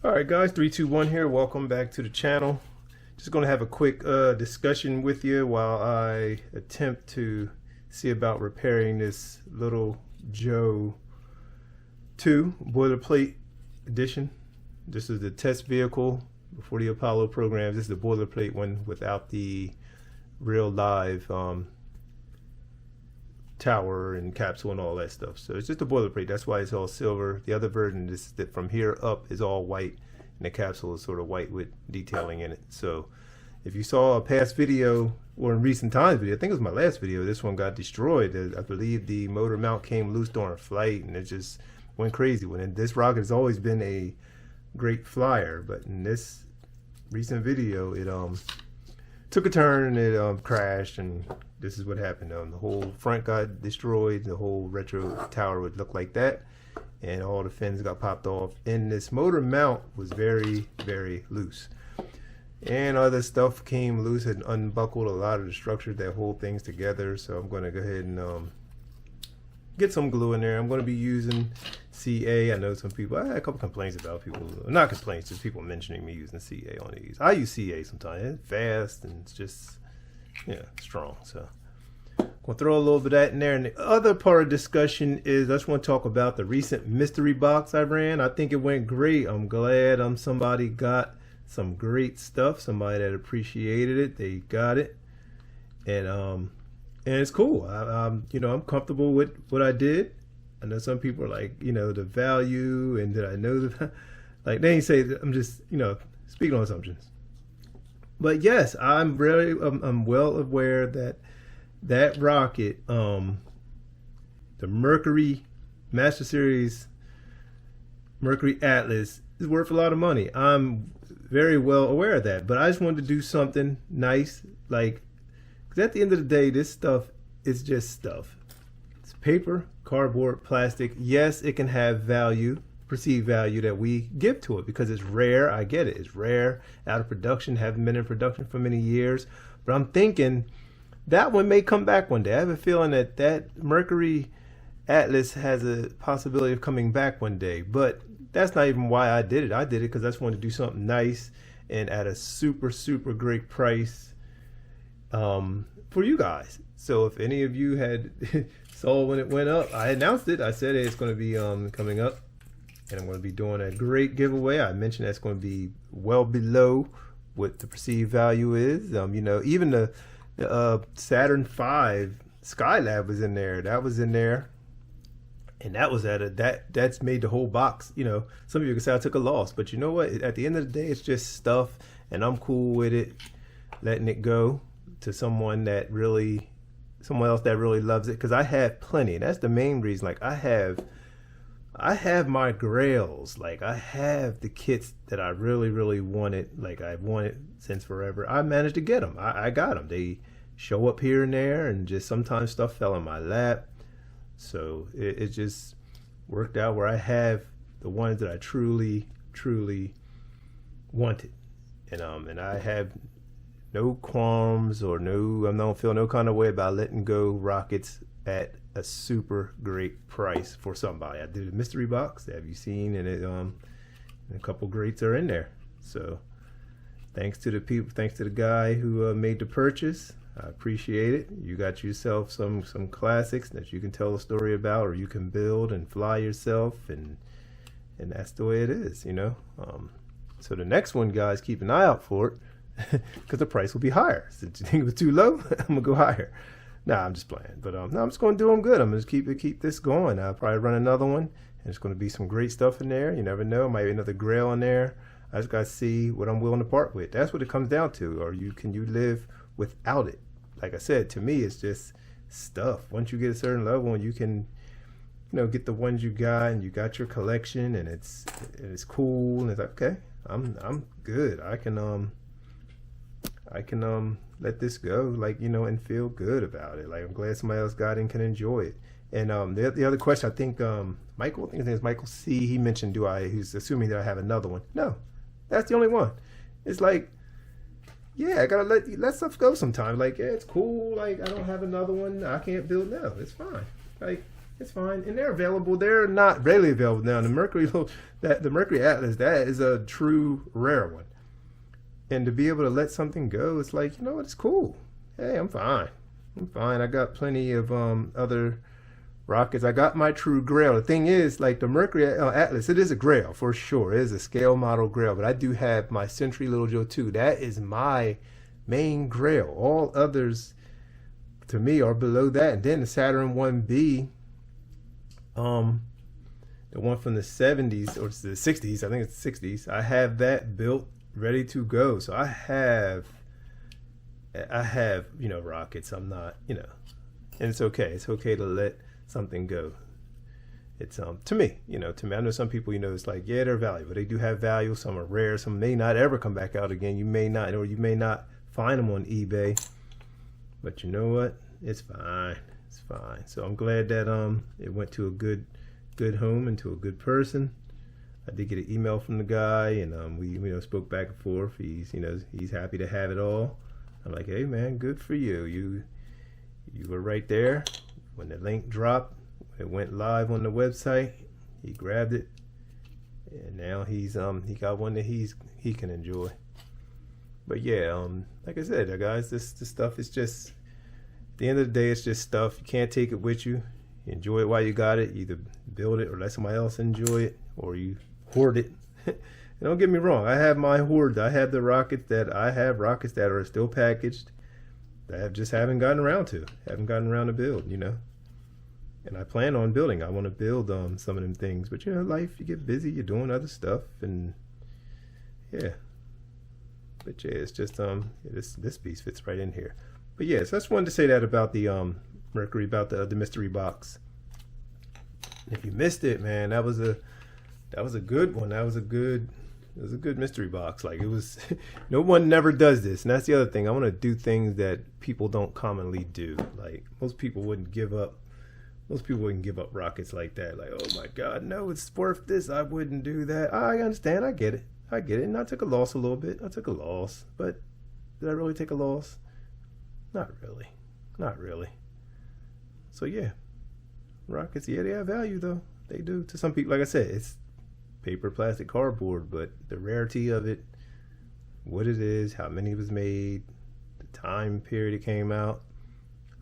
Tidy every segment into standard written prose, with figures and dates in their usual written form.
All right, guys, 321 here. Welcome back to the channel. Just going to have a quick discussion with you while I attempt to see about repairing this little Joe 2 boilerplate edition. This is the test vehicle before the Apollo program. This is the boilerplate one without the real live tower and capsule and all that stuff. So it's just a boilerplate. That's why it's all silver. The other version is that from here up is all white, and the capsule is sort of white with detailing in it. So if you saw a past video or in recent times video, I think it was my last video, this one got destroyed. I believe the motor mount came loose during flight and it just went crazy. When this rocket has always been a great flyer, but in this recent video it took a turn and it crashed, and this is what happened. The whole front got destroyed. The whole retro tower would look like that, and all the fins got popped off, and this motor mount was very, very loose, and other stuff came loose and unbuckled a lot of the structures that hold things together. So I'm going to go ahead and get some glue in there. I'm going to be using CA. I know some people, I had a couple complaints about people, not complaints, just people mentioning me using CA on these. I use CA sometimes. It's fast and it's just, yeah, strong. So I'm going to throw a little bit of that in there. And the other part of discussion is I just want to talk about the recent mystery box I ran. I think it went great. I'm glad somebody got some great stuff. Somebody that appreciated it. They got it. And it's cool. I'm comfortable with what I did. I know some people are like, the value, and did I know the, like, they ain't say that. I'm just, speaking on assumptions. But yes, I'm well aware that rocket, the Mercury Master Series Mercury Atlas, is worth a lot of money. I'm very well aware of that, but I just wanted to do something nice, like, because at the end of the day, this stuff is just stuff. It's paper, cardboard, plastic. Yes, it can have value, perceived value that we give to it because it's rare. I get it. It's rare, out of production, haven't been in production for many years. But I'm thinking that one may come back one day. I have a feeling that Mercury Atlas has a possibility of coming back one day. But that's not even why I did it. I did it because I just wanted to do something nice and at a super, super great price for you guys. So if any of you had saw when it went up, I announced it. I said it's going to be coming up, and I'm going to be doing a great giveaway. I mentioned that's going to be well below what the perceived value is. Even the Saturn V Skylab was in there. That was in there, and that was that's made the whole box. Some of you can say I took a loss, but you know what? At the end of the day, it's just stuff, and I'm cool with it, letting it go to someone else that really loves it, because I have plenty. That's the main reason. Like I have my grails. Like I have the kits that I really, really wanted. Like I've wanted since forever. I managed to get them. I got them. They show up here and there, and just sometimes stuff fell in my lap. So it just worked out where I have the ones that I truly, truly wanted, and I have no qualms or I don't feel no kind of way about letting go rockets at a super great price for somebody. I did a mystery box that have you seen, and it and a couple greats are in there. So thanks to the people, thanks to the guy who made the purchase. I appreciate it. You got yourself some classics that you can tell a story about, or you can build and fly yourself, and that's the way it is, So the next one, guys, keep an eye out for it. Because the price will be higher. Since you think it was too low, I'm gonna go higher. Nah, I'm just playing. But no, I'm just gonna do them good. I'm gonna just keep this going. I'll probably run another one, and it's gonna be some great stuff in there. You never know, might be another GRAIL in there. I just gotta see what I'm willing to part with. That's what it comes down to. Or can you live without it? Like I said, to me, it's just stuff. Once you get a certain level, and you can, get the ones you got, and you got your collection, and it's cool, and it's like, okay, I'm good. I can let this go, like, and feel good about it. Like, I'm glad somebody else got it and can enjoy it. And the other question, I think Michael, I think his name is Michael C. He mentioned, he's assuming that I have another one. No, that's the only one. It's like, yeah, I gotta let stuff go sometimes. Like, yeah, it's cool. Like, I don't have another one. I can't build now. It's fine. Like, It's fine, and they're available. They're not readily available now. The Mercury, the Mercury Atlas, that is a true rare one. And to be able to let something go, it's like, you know what? It's cool. Hey, I'm fine. I'm fine. I got plenty of other rockets. I got my true GRAIL. The thing is, like the Mercury Atlas, it is a GRAIL for sure. It is a scale model GRAIL, but I do have my Century Little Joe 2. That is my main GRAIL. All others, to me, are below that. And then the Saturn 1B, the one from the 70s or the 60s, I think it's the 60s. I have that built, ready to go. So I have, you know, rockets. I'm not, you know, and it's okay. It's okay to let something go. It's to me, you know, I know some people, you know, it's like, yeah, they're valuable. They do have value. Some are rare. Some may not ever come back out again. You may not, or you may not find them on eBay. But you know what? It's fine. It's fine. So I'm glad that it went to a good home and to a good person. I did get an email from the guy, and we, you know, spoke back and forth. He's, you know, he's happy to have it all. I'm like, hey man, good for you. You were right there when the link dropped. It went live on the website. He grabbed it, and now he's he got one that he can enjoy. But yeah, like I said, guys, this stuff is just, at the end of the day, it's just stuff. You can't take it with you. You enjoy it while you got it. You either build it or let somebody else enjoy it, or you hoard it. And don't get me wrong, I have my hoard. I have the rockets that are still packaged that I just haven't gotten around to build, you know. And I plan on building. I want to build some of them things, but you know, life, you get busy, you're doing other stuff, and yeah. But yeah, it's just this piece fits right in here. But yeah, so I just wanted to say that about the Mercury, about the mystery box. And if you missed it, man, that was a good one. It was a good mystery box. Like, it was no one never does this, and that's the other thing. I want to do things that people don't commonly do. Like, most people wouldn't give up rockets like that. Like, oh my God, no, it's worth this. I wouldn't do that. I understand. I get it. And I took a loss a little bit. But did I really take a loss? Not really. So yeah, rockets, yeah, they have value though. They do to some people. Like I said, it's paper, plastic, cardboard, but the rarity of it, what it is, how many it was made, the time period it came out,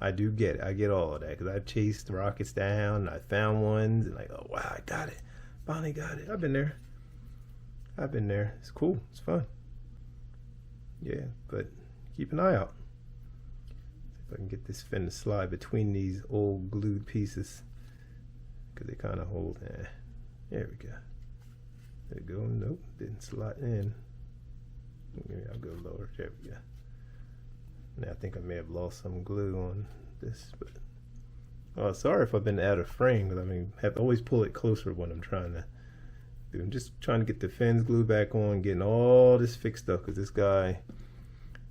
I get all of that, because I've chased rockets down and I found ones and like, oh wow, I got it, finally got it. I've been there. It's cool. It's fun. Yeah, but keep an eye out. See if I can get this fin to slide between these old glued pieces, because they kind of hold. There we go. There we go. Nope, didn't slide in. Maybe I'll go lower. There we go. Now I think I may have lost some glue on this, but oh, sorry if I've been out of frame, because I mean, have to always pull it closer when I'm trying to. I'm just trying to get the fins glued back on, getting all this fixed up, because this guy,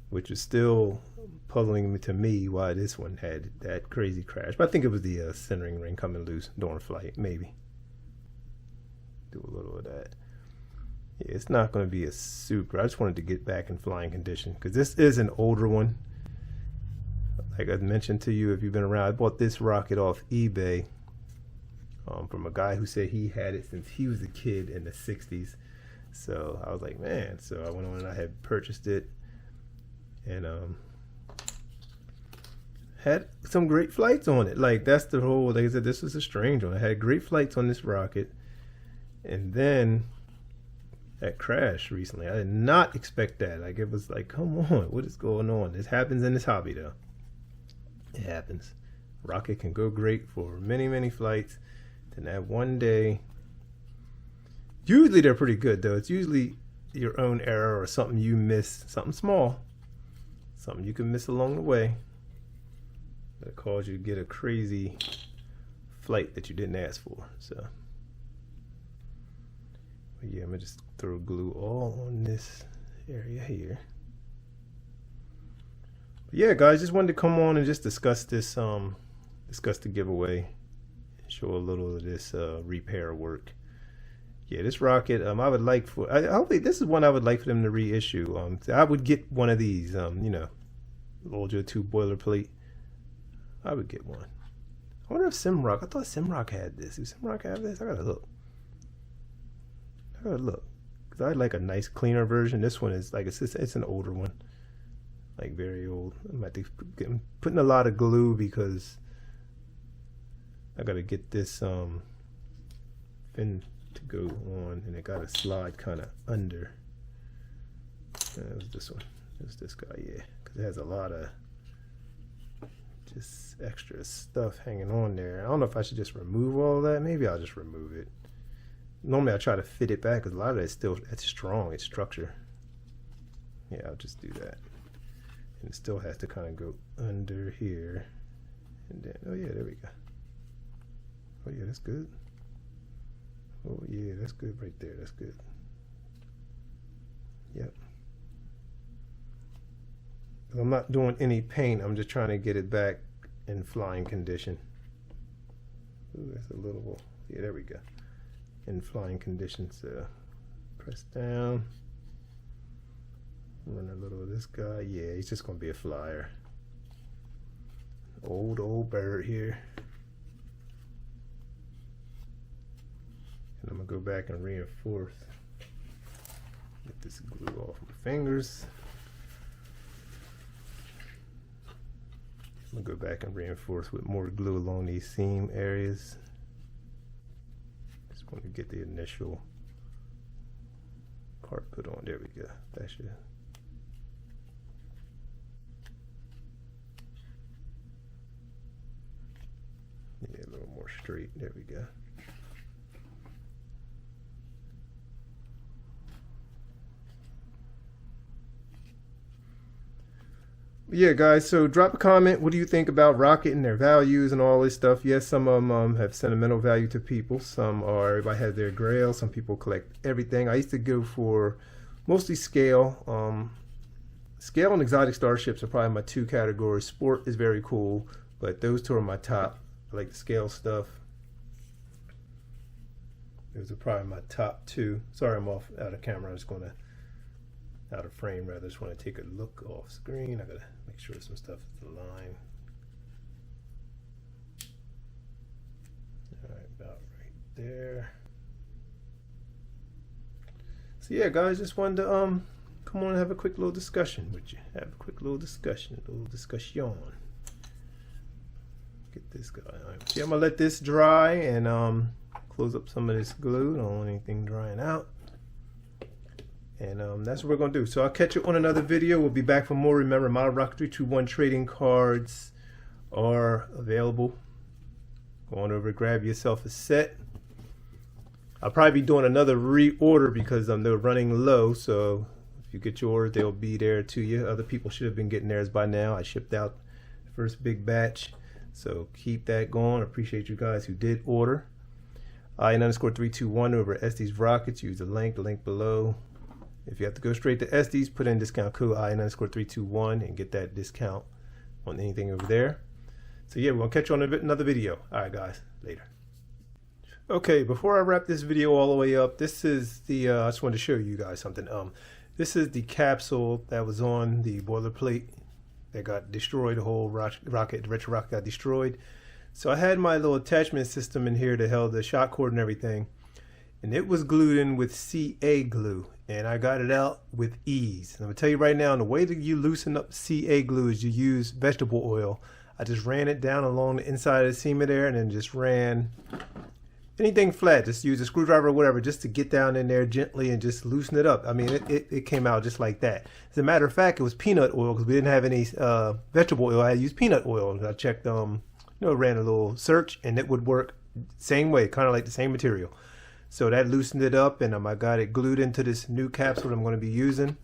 which is still puzzling to me why this one had that crazy crash. But I think it was the centering ring coming loose during flight, maybe. Do a little of that. Yeah, it's not going to be a super. I just wanted to get back in flying condition, because this is an older one. Like I mentioned to you, if you've been around, I bought this rocket off eBay. From a guy who said he had it since he was a kid in the 60s. So I was like, man. So I went on and I had purchased it, and had some great flights on it. Like, that's the whole, like I said, this was a strange one. I had great flights on this rocket, and then that crash recently, I did not expect that. Like, it was like, come on, what is going on? This happens in this hobby though. It happens. Rocket can go great for many, many flights. Then that one day, usually they're pretty good though. It's usually your own error or something you miss, something small, something you can miss along the way that cause you to get a crazy flight that you didn't ask for. So, but yeah, I'm gonna just throw glue all on this area here. But yeah, guys, just wanted to come on and just discuss this, discuss the giveaway. Show a little of this repair work. Yeah, this rocket, I would like for, hopefully this is one I would like for them to reissue. I would get one of these, you know, Little Joe 2 boilerplate. I would get one. I wonder if Simrock, I thought Simrock had this. Does Simrock have this? I gotta look. Because I like a nice cleaner version. This one is like, it's an older one. Like very old. I might be putting a lot of glue because I gotta get this fin to go on, and it gotta slide kind of under. It was this one. It was this guy, yeah. Because it has a lot of just extra stuff hanging on there. I don't know if I should just remove all of that. Maybe I'll just remove it. Normally I try to fit it back because a lot of it's strong, it's structure. Yeah, I'll just do that. And it still has to kind of go under here. And then, oh yeah, there we go. Oh yeah, that's good. Oh yeah, that's good right there. That's good. Yep. I'm not doing any paint. I'm just trying to get it back in flying condition. Ooh, that's a little, yeah, there we go. In flying condition. So press down. Run a little of this guy. Yeah, he's just gonna be a flyer. Old bird here. And I'm gonna go back and reinforce. Get this glue off my fingers. I'm gonna go back and reinforce with more glue along these seam areas. Just want to get the initial part put on. There we go. That should. Yeah, a little more straight. There we go. Yeah, guys, so drop a comment. What do you think about Rocket and their values and all this stuff? Yes, some of them have sentimental value to people. Some are, everybody has their GRAIL. Some people collect everything. I used to go for mostly scale. Scale and exotic starships are probably my two categories. Sport is very cool, but those two are my top. I like the scale stuff. Those are probably my top two. Sorry, I'm out of camera. I'm just going to, out of frame rather. Just want to take a look off screen. I got to make sure some stuff is aligned. All right, about right there. So yeah, guys, just wanted to come on and have a quick little discussion with you. Have a quick little discussion, Get this guy on. Yeah, I'm gonna let this dry and close up some of this glue. Don't want anything drying out. And that's what we're gonna do. So I'll catch you on another video. We'll be back for more. Remember, Model Rocket 321 trading cards are available. Go on over, grab yourself a set. I'll probably be doing another reorder because they're running low. So if you get your orders, they'll be there to you. Other people should have been getting theirs by now. I shipped out the first big batch. So keep that going. I appreciate you guys who did order. IN_321 over Estes Rockets. Use the link below. If you have to go straight to Estes, put in discount code IN_321 and get that discount on anything over there. So yeah, we're gonna catch you on another video. All right, guys, later. Okay, before I wrap this video all the way up, this is the, I just wanted to show you guys something. This is the capsule that was on the boilerplate that got destroyed. The whole rocket, the retro rocket got destroyed. So I had my little attachment system in here that held the shock cord and everything. And it was glued in with CA glue. And I got it out with ease. And I'm going to tell you right now, the way that you loosen up CA glue is you use vegetable oil. I just ran it down along the inside of the seam there and then just ran anything flat. Just use a screwdriver or whatever just to get down in there gently and just loosen it up. I mean, it came out just like that. As a matter of fact, it was peanut oil because we didn't have any vegetable oil. I used peanut oil. And I checked, ran a little search and it would work same way, kind of like the same material. So that loosened it up, and I got it glued into this new capsule I'm going to be using.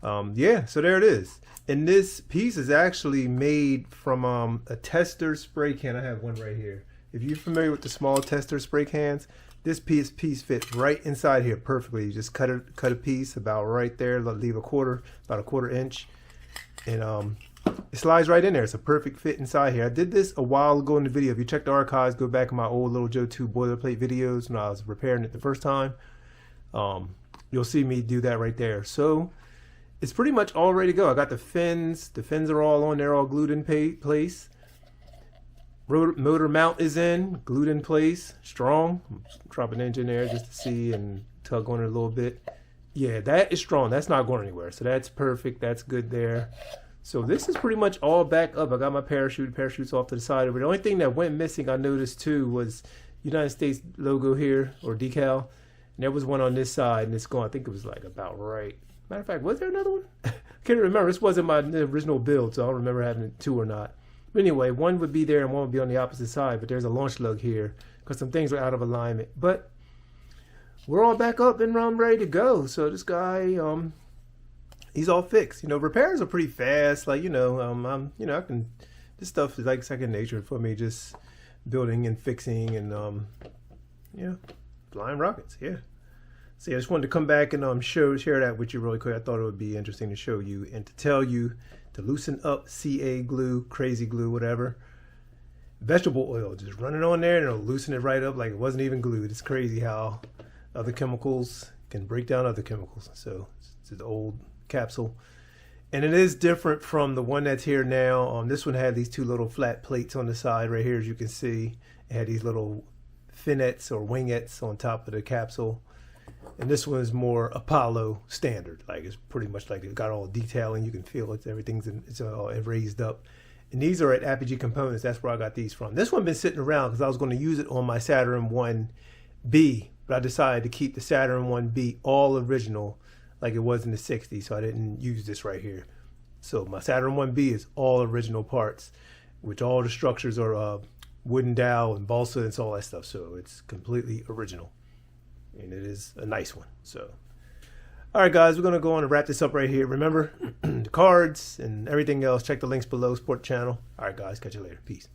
Yeah, so there it is. And this piece is actually made from a tester spray can. I have one right here. If you're familiar with the small tester spray cans, this piece fits right inside here perfectly. You just cut a piece about right there, leave about a quarter inch, and it slides right in there. It's a perfect fit inside here. I did this a while ago in the video. If you check the archives, go back in my old Little Joe 2 boilerplate videos when I was repairing it the first time. You'll see me do that right there. So it's pretty much all ready to go. I got the fins. The fins are all on there, all glued in place. Motor mount is in, glued in place, strong. Drop an inch in there just to see and tug on it a little bit. Yeah, that is strong. That's not going anywhere. So that's perfect. That's good there. So this is pretty much all back up. I got my parachute's off to the side of it. The only thing that went missing, I noticed too, was United States logo here, or decal. And there was one on this side, and it's gone. I think it was like about right. Matter of fact, was there another one? I can't remember. This wasn't my original build, so I don't remember having two or not. But anyway, one would be there and one would be on the opposite side, but there's a launch lug here because some things are out of alignment. But we're all back up and ready to go. So this guy, he's all fixed. You know, repairs are pretty fast. Like, I can, this stuff is like second nature for me, just building and fixing and, flying rockets. Yeah. So yeah, I just wanted to come back and share that with you really quick. I thought it would be interesting to show you and to tell you to loosen up CA glue, crazy glue, whatever. Vegetable oil, just run it on there and it'll loosen it right up like it wasn't even glued. It's crazy how other chemicals can break down other chemicals. So it's an old capsule. And it is different from the one that's here now. This one had these two little flat plates on the side right here, as you can see. It had these little finettes or wingettes on top of the capsule. And this one is more Apollo standard. Like it's pretty much like it's got all detailing. You can feel it. It's all raised up. And these are at Apogee Components. That's where I got these from. This one been sitting around because I was going to use it on my Saturn 1B, but I decided to keep the Saturn 1B all original, like it was in the '60s. So I didn't use this right here. So my Saturn 1B is all original parts, which all the structures are wooden dowel and balsa and all that stuff. So it's completely original. And it is a nice one. So, all right, guys, we're going to go on and wrap this up right here. Remember, the cards and everything else, check the links below, support the channel. All right, guys, catch you later. Peace.